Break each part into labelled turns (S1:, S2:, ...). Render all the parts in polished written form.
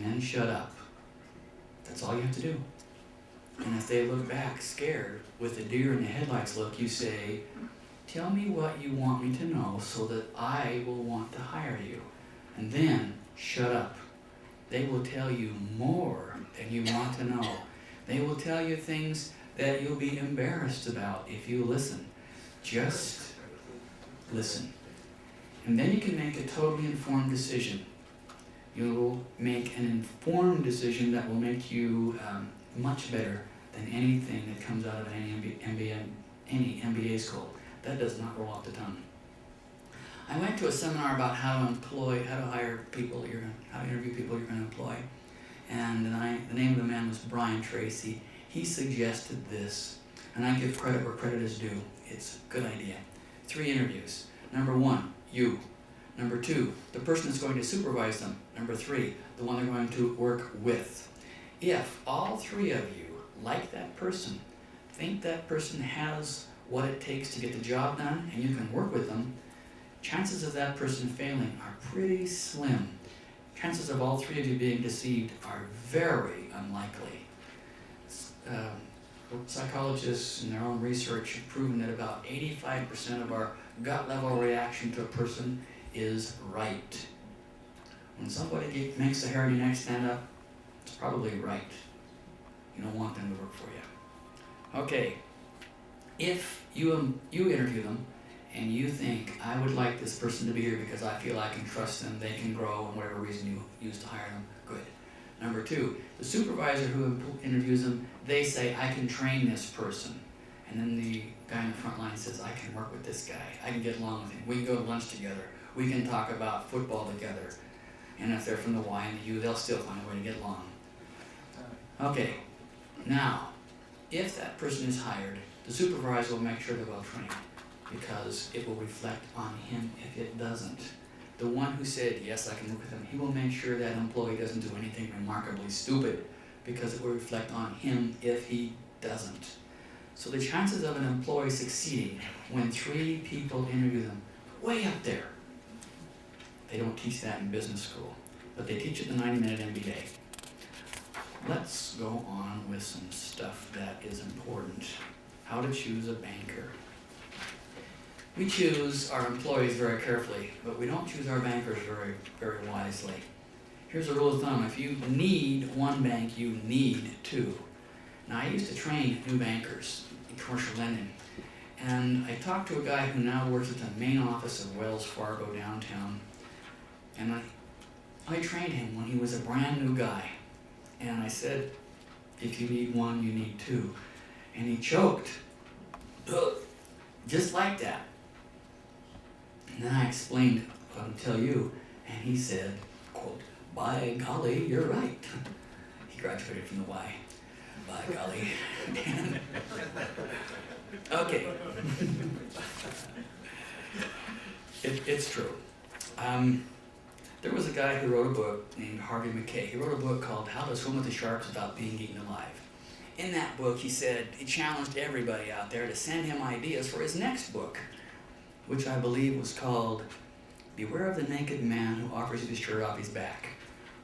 S1: then shut up. That's all you have to do. And if they look back scared with a deer in the headlights look, you say, tell me what you want me to know so that I will want to hire you. And then shut up. They will tell you more than you want to know. They will tell you things that you'll be embarrassed about if you listen. Just listen. And then you can make a totally informed decision. You will make an informed decision that will make you much better than anything that comes out of any MBA school. That does not roll off the tongue. I went to a seminar about how to hire people, how to interview people you're going to employ. And the name of the man was Brian Tracy. He suggested this, and I give credit where credit is due. It's a good idea. 3 interviews. Number 1, you. Number 2, the person that's going to supervise them. Number 3, the one they're going to work with. If all 3 of you like that person, think that person has what it takes to get the job done, and you can work with them, chances of that person failing are pretty slim. Chances of all 3 of you being deceived are very unlikely. Psychologists in their own research have proven that about 85% of our gut level reaction to a person is right. When somebody makes the hair on your neck stand up, it's probably right. You don't want them to work for you. Okay, if you interview them and you think, I would like this person to be here because I feel I can trust them, they can grow, and whatever reason you use to hire them, good. Number 2, the supervisor who interviews them, they say, I can train this person. And then the guy in the front line says, I can work with this guy. I can get along with him. We can go to lunch together. We can talk about football together. And if they're from the Y and the U, they'll still find a way to get along. Okay, now, if that person is hired, the supervisor will make sure they're well trained, because it will reflect on him if it doesn't. The one who said, yes, I can work with him, he will make sure that employee doesn't do anything remarkably stupid, because it will reflect on him if he doesn't. So the chances of an employee succeeding when 3 people interview them, way up there. They don't teach that in business school, but they teach it in the 90-minute MBA. Let's go on with some stuff that is important. How to choose a banker. We choose our employees very carefully, but we don't choose our bankers very, very wisely. Here's a rule of thumb. If you need one bank, you need 2. Now, I used to train new bankers in commercial lending, and I talked to a guy who now works at the main office of Wells Fargo downtown, and I trained him when he was a brand new guy. And I said, if you need 1, you need 2. And he choked, just like that. And then I explained what I'll tell you, and he said, quote, by golly, you're right. He graduated from the Y. By golly. Okay. It's true. There was a guy who wrote a book named Harvey McKay. He wrote a book called How to Swim with the Sharks Without Being Eaten Alive. In that book, he said he challenged everybody out there to send him ideas for his next book, which I believe was called Beware of the Naked Man Who Offers You the Shirt Off His Back.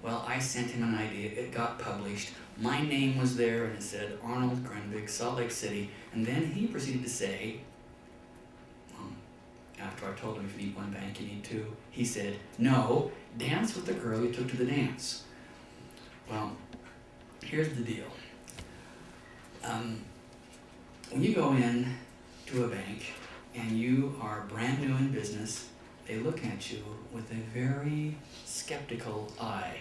S1: Well, I sent him an idea. It got published. My name was there, and it said Arnold, Grundvig, Salt Lake City. And then he proceeded to say, after I told him if you need 1 bank, you need 2, he said, no, dance with the girl you took to the dance. Well, here's the deal. When you go in to a bank and you are brand new in business, they look at you with a very skeptical eye.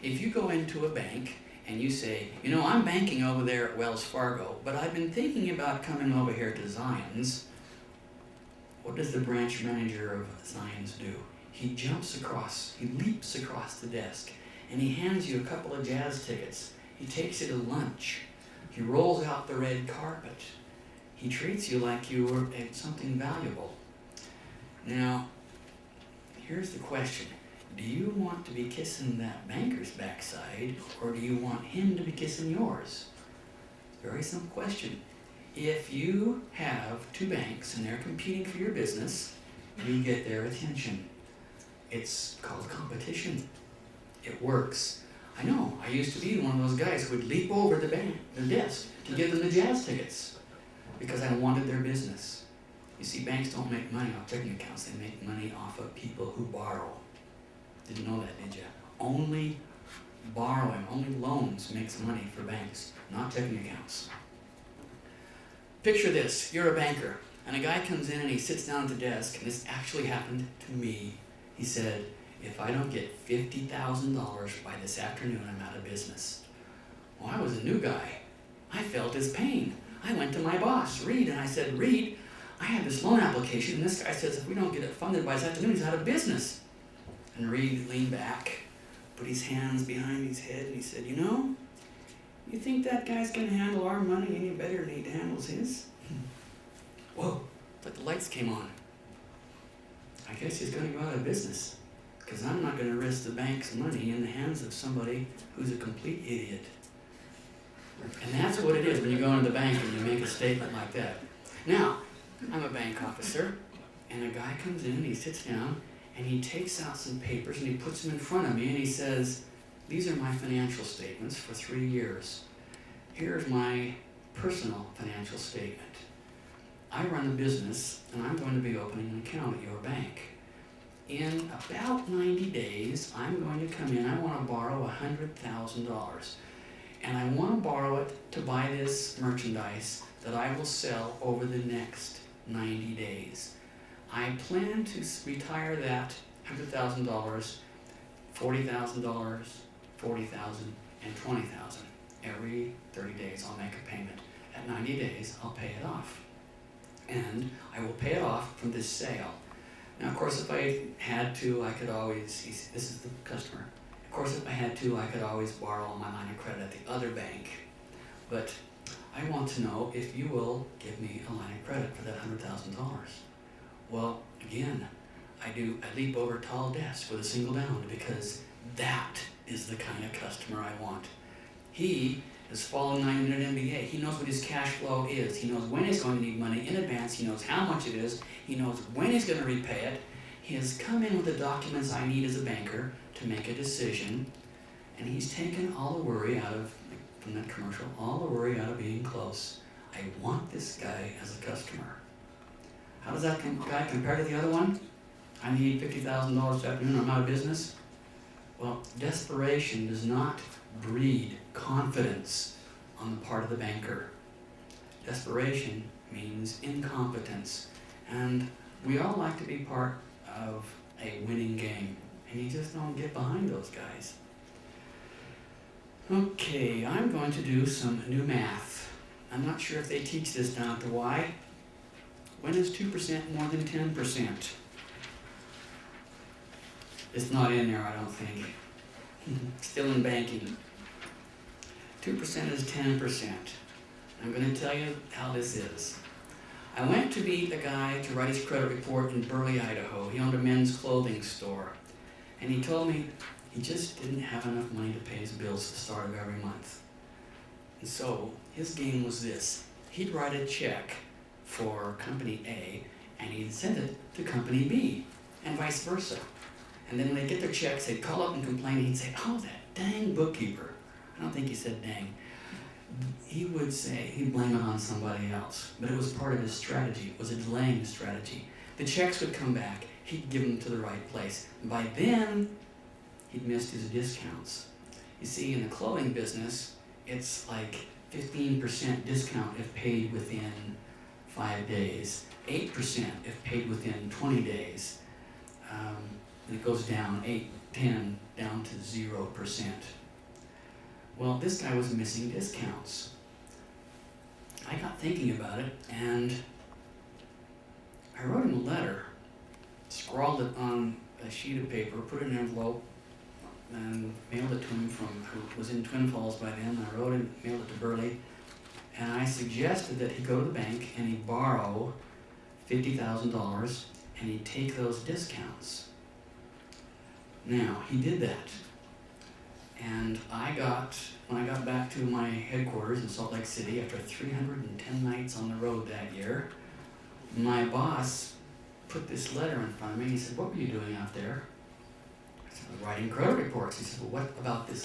S1: If you go into a bank and you say, you know, I'm banking over there at Wells Fargo, but I've been thinking about coming over here to Zions, what does the branch manager of Zions do? He leaps across the desk, and he hands you a couple of jazz tickets. He takes you to lunch. He rolls out the red carpet. He treats you like you were something valuable. Now, here's the question. Do you want to be kissing that banker's backside, or do you want him to be kissing yours? Very simple question. If you have 2 banks and they're competing for your business, you get their attention. It's called competition. It works. I know, I used to be one of those guys who would leap over the desk to give them the jazz tickets because I wanted their business. You see, banks don't make money off checking accounts. They make money off of people who borrow. Didn't know that, did you? Only borrowing, only loans makes money for banks, not checking accounts. Picture this, you're a banker, and a guy comes in and he sits down at the desk, and this actually happened to me. He said, if I don't get $50,000 by this afternoon, I'm out of business. Well, I was a new guy. I felt his pain. I went to my boss, Reed, and I said, Reed, I have this loan application, and this guy says if we don't get it funded by this afternoon, he's out of business. And Reed leaned back, put his hands behind his head, and he said, you know, you think that guy's going to handle our money any better than he handles his? Whoa, but the lights came on. I guess he's going to go out of business, because I'm not going to risk the bank's money in the hands of somebody who's a complete idiot. And that's what it is when you go into the bank and you make a statement like that. Now, I'm a bank officer, and a guy comes in, and he sits down, and he takes out some papers, and he puts them in front of me, and he says, these are my financial statements for 3 years. Here's my personal financial statement. I run the business, and I'm going to be opening an account at your bank. In about 90 days, I'm going to come in. I want to borrow $100,000. And I want to borrow it to buy this merchandise that I will sell over the next 90 days. I plan to retire that $100,000, $40,000, $40,000, and $20,000. Every 30 days I'll make a payment. At 90 days I'll pay it off. And I will pay it off from this sale. Now, of course, if I had to, I could always, this is the customer. Of course, if I had to, I could always borrow on my line of credit at the other bank. But I want to know if you will give me a line of credit for that $100,000. Well, again, I leap over a tall desk with a single bound because that is the kind of customer I want. He has followed Minute MBA. He knows what his cash flow is. He knows when he's going to need money in advance. He knows how much it is. He knows when he's going to repay it. He has come in with the documents I need as a banker to make a decision, and he's taken all the worry out of, from that commercial, all the worry out of being close. I want this guy as a customer. How does that guy compare to the other one? I need $50,000 this afternoon, I'm out of business. Well, desperation does not breed confidence on the part of the banker. Desperation means incompetence, and we all like to be part of a winning game, and you just don't get behind those guys. Okay, I'm going to do some new math. I'm not sure if they teach this down at the Y. When is 2% more than 10%? It's not in there, I don't think. Still in banking. 2% is 10%. I'm going to tell you how this is. I went to meet a guy to write his credit report in Burley, Idaho. He owned a men's clothing store. And he told me he just didn't have enough money to pay his bills at the start of every month. And so his game was this. He'd write a check for company A, and he'd send it to company B, and vice versa. And then when they get their checks, they'd call up and complain, and he'd say, oh, that dang bookkeeper. I don't think he said dang. He would say, he'd blame it on somebody else, but it was part of his strategy. It was a delaying strategy. The checks would come back, he'd give them to the right place. And by then, he'd missed his discounts. You see, in the clothing business, it's like 15% discount if paid within 5 days, 8% if paid within 20 days. And it goes down, 8, 10, down to 0%. Well, this guy was missing discounts. I got thinking about it, and I wrote him a letter, scrawled it on a sheet of paper, put it in an envelope, and mailed it to him who was in Twin Falls by then. I wrote it, mailed it to Burley, and I suggested that he go to the bank and he borrow $50,000 and he'd take those discounts. Now, he did that. And when I got back to my headquarters in Salt Lake City after 310 nights on the road that year, my boss put this letter in front of me. He said, what were you doing out there? I said, I was writing credit reports. He said, well, what about this letter?